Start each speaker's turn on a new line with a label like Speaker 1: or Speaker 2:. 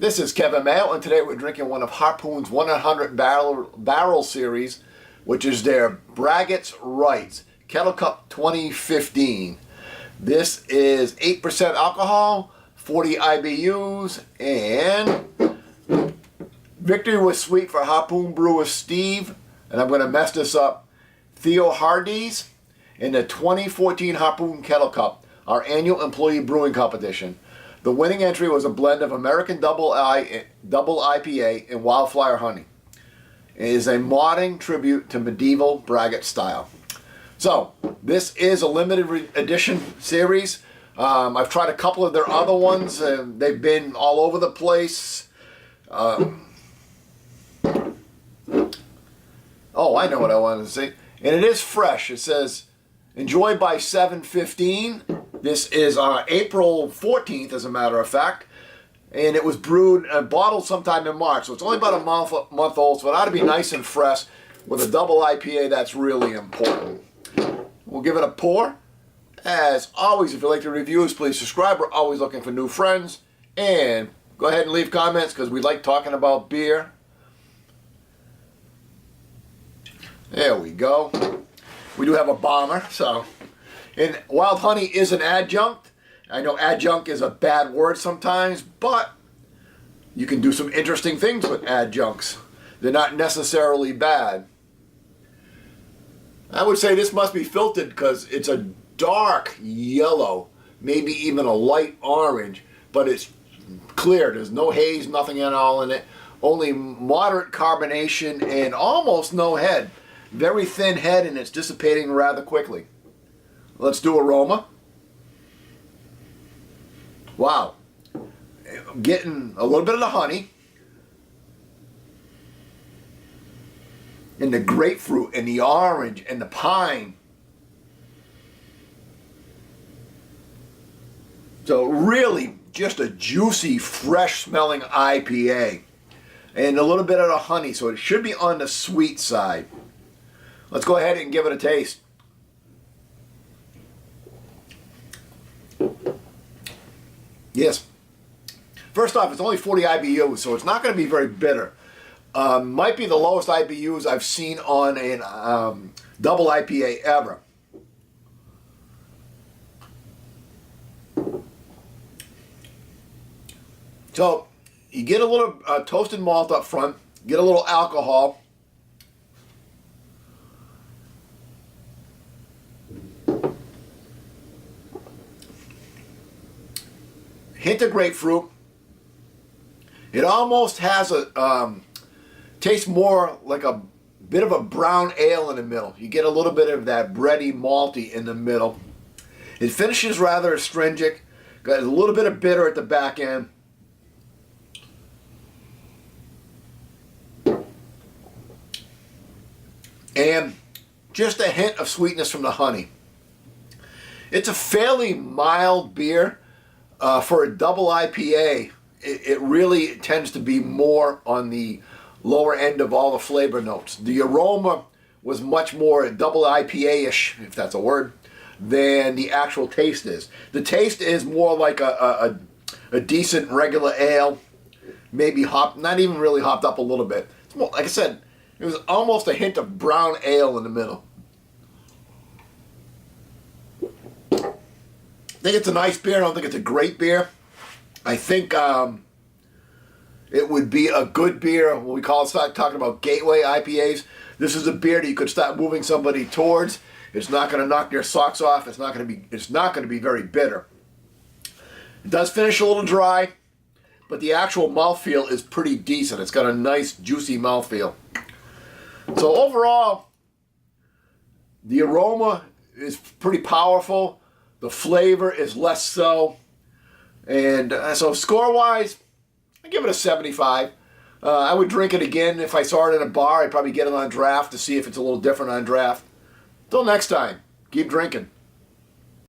Speaker 1: This is Kevin Mayo, and today we're drinking one of Harpoon's 100 barrel series, which is their Braggot Kettle Cup 2015. This is 8% alcohol, 40 IBUs, and victory was sweet for Harpoon brewer Steve, and I'm going to mess this up, Theoharides, in the 2014 Harpoon Kettle Cup, our annual employee brewing competition. The winning entry was a blend of American double IPA and Wildfl honey. It is a modern tribute to medieval Braggot style. So, this is a limited edition series. I've tried a couple of their other ones, and they've been all over the place. Oh, I know what I wanted to say. And it is fresh. It says, enjoy by 7:15. This is April 14th, as a matter of fact, and it was brewed and bottled sometime in March, so it's only about a month old, so it ought to be nice and fresh. With a double IPA, that's really important. We'll give it a pour. As always, if you like the reviews, please subscribe. We're always looking for new friends, and go ahead and leave comments, because we like talking about beer. There we go. We do have a bomber, so... And wild honey is an adjunct. I know adjunct is a bad word sometimes, but you can do some interesting things with adjuncts. They're not necessarily bad. I would say this must be filtered because it's a dark yellow, maybe even a light orange, but it's clear. There's no haze, nothing at all in it. Only moderate carbonation and almost no head. Very thin head, and it's dissipating rather quickly. Let's do aroma. Wow. I'm getting a little bit of the honey. And the grapefruit and the orange and the pine. So really just a juicy, fresh smelling IPA. And a little bit of the honey, so it should be on the sweet side. Let's go ahead and give it a taste. Yes. First off, it's only 40 IBUs, so it's not going to be very bitter. Might be the lowest IBUs I've seen on a double IPA ever. So, you get a little toasted malt up front, get a little alcohol. Hint of grapefruit. It almost has a tastes more like a bit of a brown ale in the middle. You get a little bit of that bready, malty in the middle. It finishes rather astringent. Got a little bit of bitter at the back end. And just a hint of sweetness from the honey. It's a fairly mild beer. For a double IPA, it really tends to be more on the lower end of all the flavor notes. The aroma was much more double IPA-ish, if that's a word, than the actual taste is. The taste is more like a decent regular ale, maybe not even really hopped up a little bit. It's more, like I said, it was almost a hint of brown ale in the middle. I think it's a nice beer. I don't think it's a great beer. I think it would be a good beer when we start talking about gateway IPAs. This is a beer that you could start moving somebody towards. It's not going to knock their socks off. It's not going to be very bitter. It does finish a little dry, but the actual mouthfeel is pretty decent. It's got a nice juicy mouthfeel. So overall, the aroma is pretty powerful. The flavor is less so. And so score-wise, I give it a 75. I would drink it again if I saw it in a bar. I'd probably get it on draft to see if it's a little different on draft. Till next time, keep drinking.